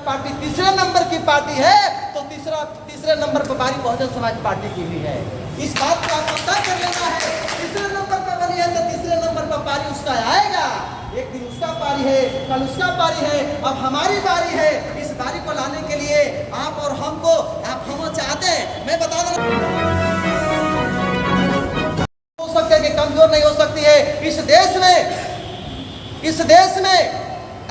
Party तीसरे number की party है, तो तीसरे नंबर पर बारी बहुजन समाज पार्टी की भी है। इस बात को आपको तय कर लेना है। तीसरे नंबर पर बनी है तो तीसरे नंबर पर पारी उसका आएगा। एक दिन उसका पारी है, कल उसका पारी है, अब हमारी बारी है। इस बारी को लाने के लिए आप और हमको, आप हम चाहते हैं, मैं बता देना हो सकता है कि कमजोर नहीं हो सकती है। इस देश में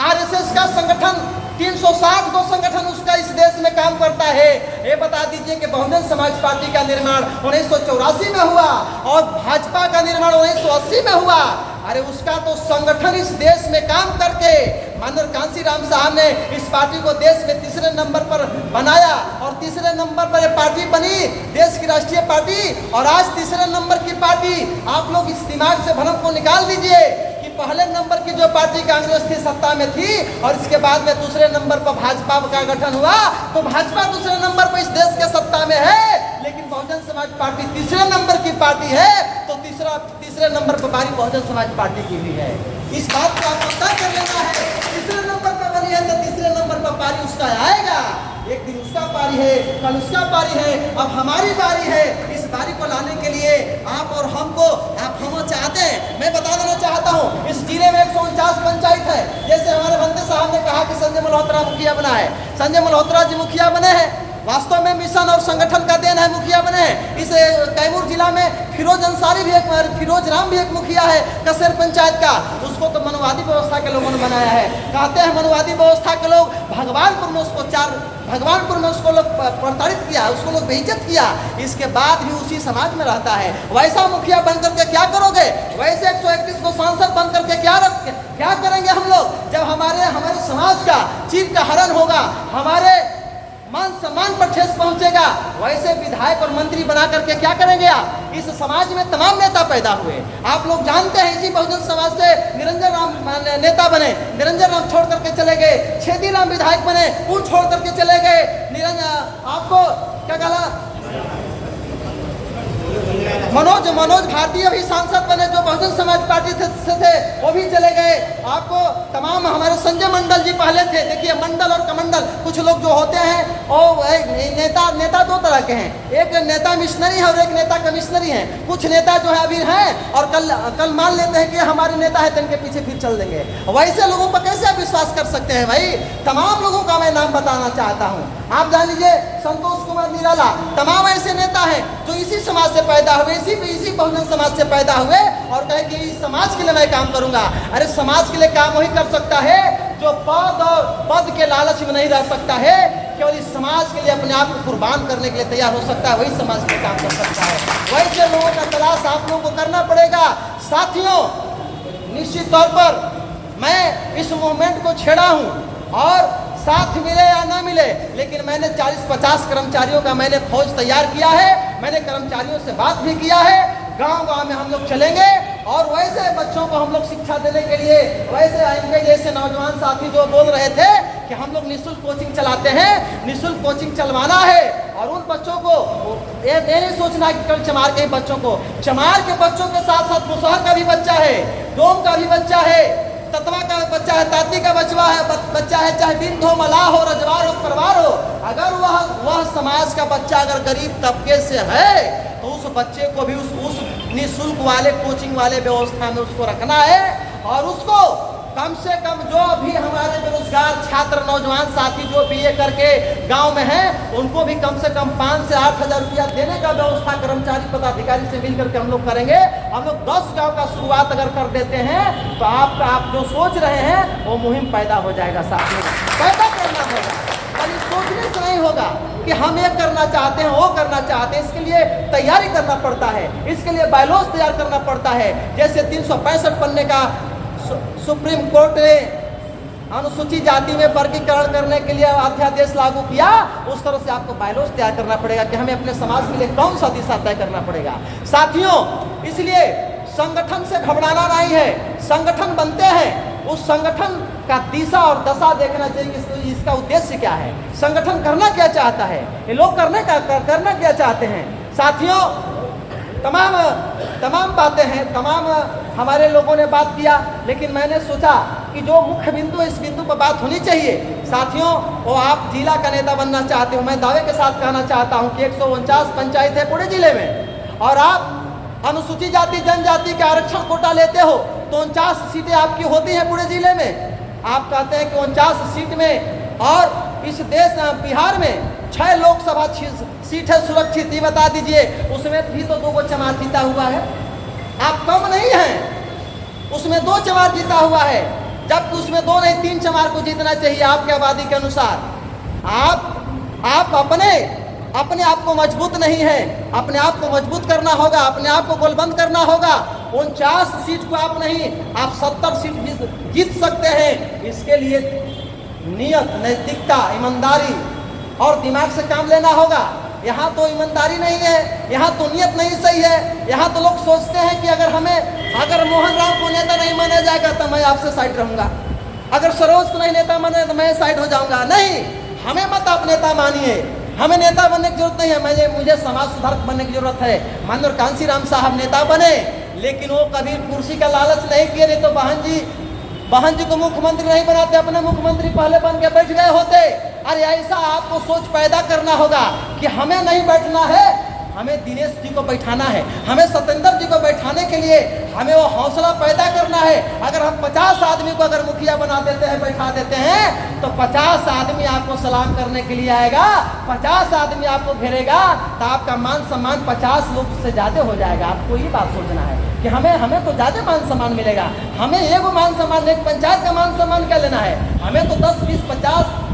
आरएसएस का संगठन 360 को संगठन उसका इस देश में काम करता है। ये बता दीजिए कि बहुजन समाज पार्टी का निर्माण 1984 में हुआ और भाजपा का निर्माण 1980 में हुआ। अरे उसका तो संगठन इस देश में काम करके माननीय कांशीराम साहब ने इस पार्टी को देश में तीसरे नंबर पर बनाया और तीसरे नंबर पर ये पार्टी बनी, देश की राष्ट्रीय पार्टी। और आज तीसरे नंबर की पार्टी, आप लोग इस दिमाग से भ्रम को निकाल दीजिए कि पहले नंबर की जो पार्टी कांग्रेस थी सत्ता में थी और इसके बाद में दूसरे नंबर पर भाजपा का गठन हुआ, तो भाजपा दूसरे नंबर पर इस देश के सत्ता में है, लेकिन बहुजन समाज पार्टी तीसरे नंबर की पार्टी है, तो तीसरे नंबर पर बारी बहुजन समाज पार्टी की भी है। इस बात को आपको तय कर लेना है। तीसरे नंबर पर बनी है तो तीसरे नंबर पर पारी उसका आएगा। एक दिन उसका पारी है, कल उसका पारी है, अब हमारी बारी है। इस बारी को लाने के लिए आप और हमको, आप हम चाहते हैं, मैं बता देना चाहता हूँ, इस जिले में 149 पंचायत है। जैसे हमारे बंदे साहब ने कहा कि संजय मल्होत्रा मुखिया बना है, संजय मल्होत्रा जी मुखिया बने हैं, वास्तव में मिशन और संगठन का देन है, मुखिया बने हैं। इस कैमूर जिला में फिरोज अंसारी भी एक, फिरोज राम भी एक मुखिया है कसेर पंचायत का। उसको तो मनवादी व्यवस्था के लोगों ने बनाया है। कहते हैं मनवादी व्यवस्था के लोग भगवानपुर में उसको लोग प्रताड़ित किया, उसको लोग बेइज्जत किया, इसके बाद भी उसी समाज में रहता है। वैसा मुखिया बन करके क्या करोगे? वैसे 131 को सांसद बन करके क्या करेंगे हम लोग? जब हमारे समाज का चीर का हरण होगा, हमारे मान सम्मान पर ठेस पहुंचेगा, वैसे विधायक और मंत्री बना करके क्या करेंगे आप? इस समाज में तमाम नेता पैदा हुए, आप लोग जानते हैं। इसी बहुजन समाज से निरंजन राम नेता बने, निरंजन राम छोड़ करके चले गए। छेदी राम विधायक बने, वो छोड़ करके चले गए। आपको क्या कहा? मनोज भारतीय भी सांसद बने, जो बहुजन समाज पार्टी से थे, वो भी चले गए। आपको तमाम हमारे संजय मंडल जी पहले थे। देखिए मंडल और कमंडल, कुछ लोग जो होते हैं वो नेता दो तरह के हैं, एक नेता मिशनरी है और एक नेता कमिश्नरी है। कुछ नेता जो है अभी हैं और कल मान लेते हैं कि हमारे नेता है तो इनके पीछे फिर चल देंगे। वैसे लोगों पर कैसे आप विश्वास कर सकते हैं भाई? तमाम लोगों का मैं नाम बताना चाहता हूँ। आप जान लीजिए संतोष कुमार निराला, तमाम ऐसे नेता हैं जो इसी समाज से पैदा हुए, इसी बहुजन समाज से पैदा हुए और कहे कि इस समाज के लिए मैं काम करूंगा। अरे समाज के लिए काम वही कर सकता है जो पद के लालच में नहीं रह सकता है, केवल इस समाज के लिए अपने आप को कुर्बान करने के लिए तैयार हो सकता है, वही समाज के काम कर सकता है। वैसे लोगों का तलाश आप लोगों को करना पड़ेगा। साथियों, निश्चित तौर पर मैं इस मूवमेंट को छेड़ा हूँ और साथ मिले या ना मिले, लेकिन मैंने 40-50 कर्मचारियों का मैंने फौज तैयार किया है। मैंने कर्मचारियों से बात भी किया है। गांव-गांव में हम लोग चलेंगे और वैसे बच्चों को हम लोग शिक्षा देने के लिए, वैसे इनके जैसे नौजवान साथी जो बोल रहे थे कि हम लोग निःशुल्क कोचिंग चलाते हैं, निःशुल्क कोचिंग चलवाना है। और उन बच्चों को ये नहीं सोचना कि कल चमार के बच्चों को, चमार के बच्चों के साथ साथ मुसहर का भी बच्चा है, डोम का भी बच्चा है, ततवा का बच्चा है, ताती का बच्चा है, चाहे बिंद हो, मलाह हो, रजवार हो, परवार हो, अगर वह समाज का बच्चा अगर गरीब तबके से है तो उस बच्चे को भी उस निःशुल्क वाले कोचिंग वाले व्यवस्था में उसको रखना है। और उसको कम से कम जो अभी हमारे बेरोजगार छात्र नौजवान साथी जो बीए करके गांव में हैं, उनको भी कम से कम 5 से 8 हज़ार रुपया देने का व्यवस्था कर्मचारी पदाधिकारी से मिल करके हम लोग करेंगे। हम लोग 10 गांव का शुरुआत अगर कर देते हैं तो आप जो सोच रहे हैं वो मुहिम पैदा हो जाएगा। साथियों, पैदा करना होगा, खाली सोचने से नहीं होगा कि हम ये करना चाहते हैं, वो करना चाहते हैं। इसके लिए तैयारी करना पड़ता है, इसके लिए बायलॉज तैयार करना पड़ता है। जैसे 365 पन्ने का सुप्रीम कोर्ट ने अनुसूचित जाति में वर्गीकरण करने के लिए अध्यादेश लागू किया, उस तरह से आपको बायलॉज तैयार करना पड़ेगा कि हमें अपने समाज के लिए कौन सा दिशा तय करना पड़ेगा। साथियों, इसलिए संगठन से घबराना नहीं है। संगठन बनते हैं, उस संगठन का दिशा और दशा देखना चाहिए कि इसका उद्देश्य क्या है, संगठन करना क्या चाहता है, ये लोग करना क्या चाहते हैं। साथियों, तमाम बातें हैं, तमाम हमारे लोगों ने बात किया, लेकिन मैंने सोचा कि जो मुख्य बिंदु है इस बिंदु पर बात होनी चाहिए। साथियों, वो आप जिला का नेता बनना चाहते हो, मैं दावे के साथ कहना चाहता हूं कि 149 पंचायत है पूरे जिले में, और आप अनुसूचित जाति जनजाति के आरक्षण कोटा लेते हो तो 49 सीटें आपकी होती हैं पूरे जिले में। आप कहते हैं कि 49 सीट में, और इस देश बिहार में 6 लोकसभा सीट है सुरक्षित, ये बता दीजिए, उसमें भी तो 2 चमार जीता हुआ है। आप कम नहीं हैं, उसमें 2 चमार जीता हुआ है, जबकि उसमें 2 नहीं 3 चमार को जीतना चाहिए आपके आबादी के अनुसार। आप अपने आप को मजबूत नहीं है, अपने आप को मजबूत करना होगा, अपने आप को गोलबंद करना होगा। 49 सीट को आप नहीं, आप 70 सीट जीत सकते हैं। इसके लिए नियत, नैतिकता, ईमानदारी और दिमाग से काम लेना होगा। यहाँ तो ईमानदारी नहीं है, यहाँ तो नियत नहीं सही है। यहाँ तो लोग सोचते हैं कि अगर मोहन राव को नेता नहीं माना जाएगा तो मैं आपसे साइड रहूंगा, अगर सरोज को नहीं नेता माने तो मैं साइड हो जाऊंगा। नहीं, हमें मत आप नेता मानिए, हमें नेता बनने की जरूरत नहीं है। मुझे समाज सुधारक बनने की जरूरत है। माननीय कांसीराम साहब नेता बने, लेकिन वो कभी कुर्सी का लालच नहीं किए, नहीं तो बहन जी को मुख्यमंत्री नहीं बनाते, अपने मुख्यमंत्री पहले बन के बैठ गए होते। अरे ऐसा आपको सोच पैदा करना होगा कि हमें नहीं बैठना है, हमें दिनेश जी को बैठाना है, हमें सत्येंद्र जी को बैठाने के लिए हमें वो हौसला पैदा करना है। अगर हम 50 आदमी को अगर मुखिया बना देते हैं, बैठा देते हैं, तो 50 आदमी आपको सलाम करने के लिए आएगा, 50 आदमी आपको घेरेगा, तो आपका मान सम्मान 50 लोग से ज़्यादा हो जाएगा। आपको ये बात सोचना है कि हमें तो ज़्यादा मान सम्मान मिलेगा। हमें एगो मान सम्मान, एक पंचायत का मान सम्मान क्या लेना है, हमें तो 10, 20,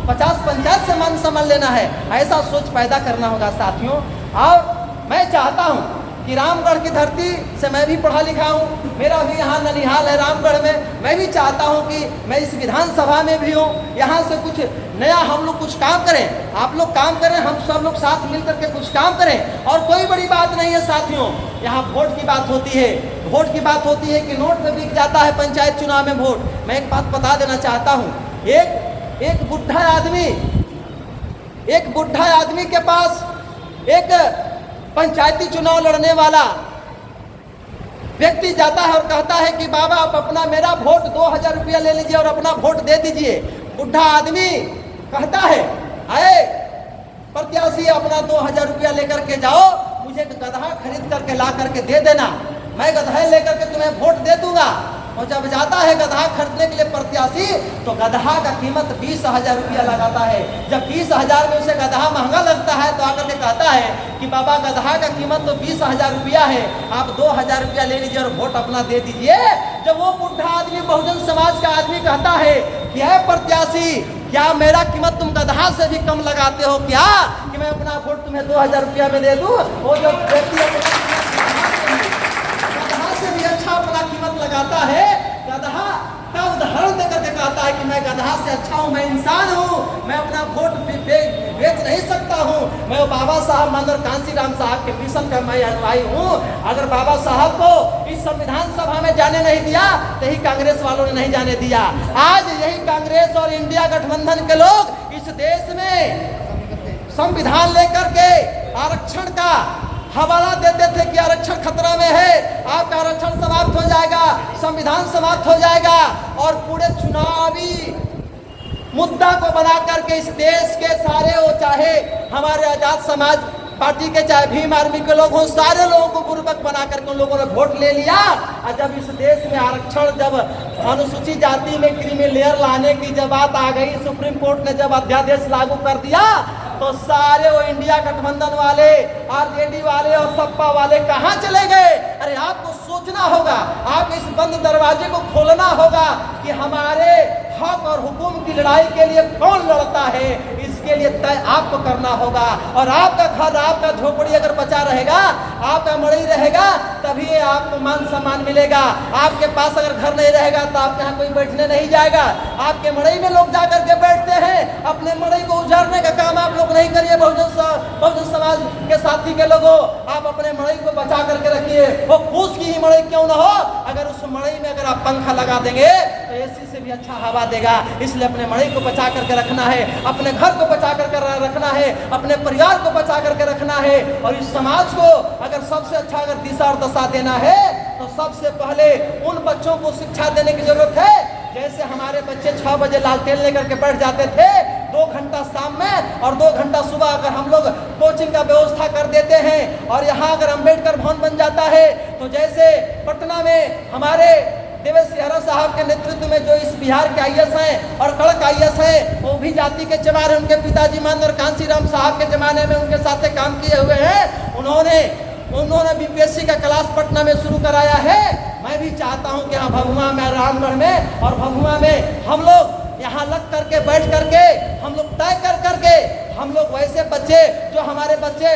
50 पंचायत से मान सम्मान लेना है। ऐसा सोच पैदा करना होगा साथियों। और मैं चाहता हूं कि रामगढ़ की धरती से मैं भी पढ़ा लिखा हूं, मेरा भी यहाँ ननिहाल है रामगढ़ में। मैं भी चाहता हूं कि मैं इस विधानसभा में भी हूं, यहाँ से कुछ नया हम लोग कुछ काम करें, आप लोग काम करें, हम सब लोग साथ मिल करके कुछ काम करें। और कोई बड़ी बात नहीं है साथियों, यहाँ वोट की बात होती है, वोट की बात होती है कि नोट में बिक जाता है पंचायत चुनाव में वोट। मैं एक बात बता देना चाहता हूँ, एक बुढ़ा आदमी के पास एक पंचायती चुनाव लड़ने वाला व्यक्ति जाता है और कहता है कि बाबा आप मेरा वोट 2000 रुपया ले लीजिए और अपना वोट दे दीजिए। बुढ़ा आदमी कहता है, अरे प्रत्याशी अपना 2000 रुपया लेकर के जाओ, मुझे गधा खरीद करके ला करके दे देना, मैं गधा लेकर के तुम्हें वोट दे दूंगा। और जब जाता है गधा खरीदने के लिए प्रत्याशी, तो गधा का कीमत 20,000 रुपया लगाता है। जब 20,000 में उसे गधा महंगा लगता है तो आकर के कहता है कि बाबा गधा का कीमत तो 20,000 रुपया है, आप 2,000 रुपया ले लीजिए और वोट अपना दे दीजिए। जब वो बुढ़ा आदमी बहुजन समाज का आदमी कहता है कि है प्रत्याशी, क्या मेरा कीमत तुम गधा से भी कम लगाते हो क्या, कि मैं अपना वोट तुम्हें 2,000 रुपया में दे दूं? वो जो व्यक्ति से भी अच्छा अपना कीमत लगाता है, गधा का उदाहरण देकर के कहता है कि मैं गधा से अच्छा हूँ, मैं इंसान हूँ, मैं अपना वोट बेच नहीं सकता हूँ। मैं बाबा साहब माननीय कांसीराम साहब के मिशन का मैं अनुयायी हूँ। अगर बाबा साहब को इस संविधान सभा में जाने नहीं दिया तो ही कांग्रेस वालों ने नहीं जाने दिया। आज यही कांग्रेस और इंडिया गठबंधन के लोग इस देश में संविधान लेकर के आरक्षण का हवाला देते थे कि आरक्षण खतरा में है, आपका आरक्षण समाप्त हो जाएगा, संविधान समाप्त हो जाएगा, और पूरे चुनावी मुद्दा को बना करके इस देश के सारे, वो चाहे हमारे आजाद समाज पार्टी के, चाहे भीम आर्मी के लोग हों, सारे लोगों को बुर्बक बना करके उन लोगों ने वोट ले लिया। और जब इस देश में आरक्षण, जब अनुसूचित जाति में क्रीमी लेयर लाने की जब बात आ गई, सुप्रीम कोर्ट ने जब अध्यादेश लागू कर दिया, तो सारे वो इंडिया गठबंधन वाले, आरजेडी वाले और सपा वाले कहाँ चले गए? अरे आपको सोचना होगा, आप इस बंद दरवाजे को खोलना होगा कि हमारे हक और हुकूम की लड़ाई के लिए कौन लड़ता है, इसके लिए तय आपको करना होगा। और आपका घर, आपका झोपड़ी अगर बचा रहेगा, आपका मड़ई रहेगा, तभी आपको मान सम्मान मिलेगा। आपके पास अगर घर नहीं रहेगा तो आपके यहाँ कोई बैठने नहीं जाएगा। आपके मड़ई में लोग जाकर के बैठते हैं, अपने मड़ई को उजाड़ने का काम आप लोग नहीं करिए। बहुजन समाज के साथी के लोगों, आप अपने मड़ई को बचा करके रखिए। वो फूस की ही मड़ई क्यों ना हो, अगर उस मड़ई में अगर आप पंखा लगा देंगे तो एसी से भी अच्छा हवा देगा। इसलिए अपने मड़ई को बचा करके रखना है, अपने घर को बचा करके रखना है, अपने परिवार को बचा करके रखना है। और इस समाज को अगर सबसे अच्छा अगर दिशा और दशा देना है तो सबसे पहले उन बच्चों को शिक्षा देने की जरूरत है जैसे हमारे बच्चे 6 बजे लालटेन लेकर के बैठ जाते थे, 2 घंटा शाम में और 2 घंटा सुबह अगर हम लोग कोचिंग का व्यवस्था कर देते हैं और यहाँ अगर अम्बेडकर भवन बन जाता है, तो जैसे पटना में हमारे देवेश सिंह साहब के नेतृत्व में जो इस बिहार के IAS हैं और कड़क IAS हैं, वो भी जाति के चमार हैं, उनके पिताजी मान और कांसी राम साहब के जमाने में उनके साथ काम किए हुए हैं। उन्होंने BPSC का क्लास पटना में शुरू कराया है। मैं भी चाहता हूं कि यहाँ भभुआ में, रामगढ़ में और भभुआ में हम लोग यहाँ लग करके बैठ करके हम लोग तय कर करके हम लोग वैसे बच्चे जो हमारे बच्चे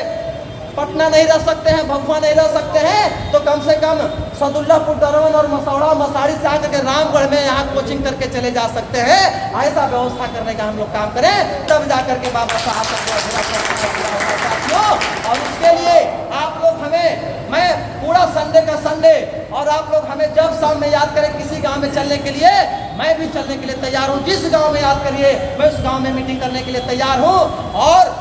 पटना नहीं रह सकते हैं, भभुआ नहीं रह सकते हैं, तो कम से कम सदुल्लापुर, दरवन और मसौड़ा मसाड़ी से आकर के रामगढ़ में यहाँ कोचिंग करके चले जा सकते हैं। ऐसा व्यवस्था करने का हम लोग काम करें, तब जाकर के बाबा साहब साथियों। और उसके लिए आप लोग हमें, मैं पूरा संडे का संडे, और आप लोग हमें जब शाम में याद करें किसी गांव में चलने के लिए, मैं भी चलने के लिए तैयार हूँ। जिस गांव में याद करिए मैं उस गांव में मीटिंग करने के लिए तैयार हूँ। और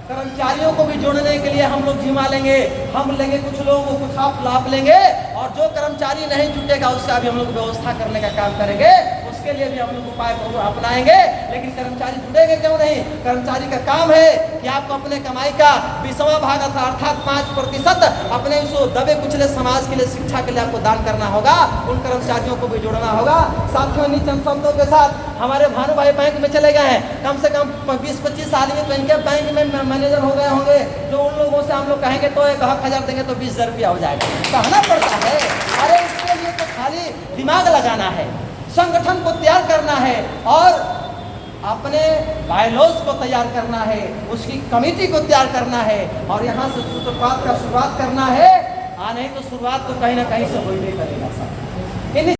कर्मचारियों को भी जोड़ने के लिए हम लोग जिम्मा लेंगे, हम लेंगे कुछ लोगों को, कुछ आप लाभ लेंगे, और जो कर्मचारी नहीं जुटेगा उसका भी हम लोग व्यवस्था करने का काम करेंगे। उसके लिए भी हम लोग उपाय अपनाएंगे। लेकिन कर्मचारी जुटेंगे क्यों नहीं? कर्मचारी का काम है कि आपको अपने कमाई का 20वां भाग अर्थात 5% अपने उस दबे कुचले समाज के लिए, शिक्षा के लिए आपको दान करना होगा। उन कर्मचारियों को भी जोड़ना होगा। साथियों, इन चंद शब्दों के साथ हमारे भानु भाई बैंक में चले गए हैं, कम से कम 20-25 आदमी तो इनके बैंक में मैनेजर हो गए होंगे, जो उन लोगों से हम लोग कहेंगे तो 1000 देंगे तो 20,000 रुपया हो जाएगा। कहना पड़ता है, अरे इसके लिए तो खाली दिमाग लगाना है, संगठन को तैयार करना है और अपने बायलॉज को तैयार करना है, उसकी कमेटी को तैयार करना है, और यहाँ से सूत्रपात का शुरुआत करना है। नहीं तो शुरुआत तो कहीं ना कहीं से हो ही नहीं करेगा।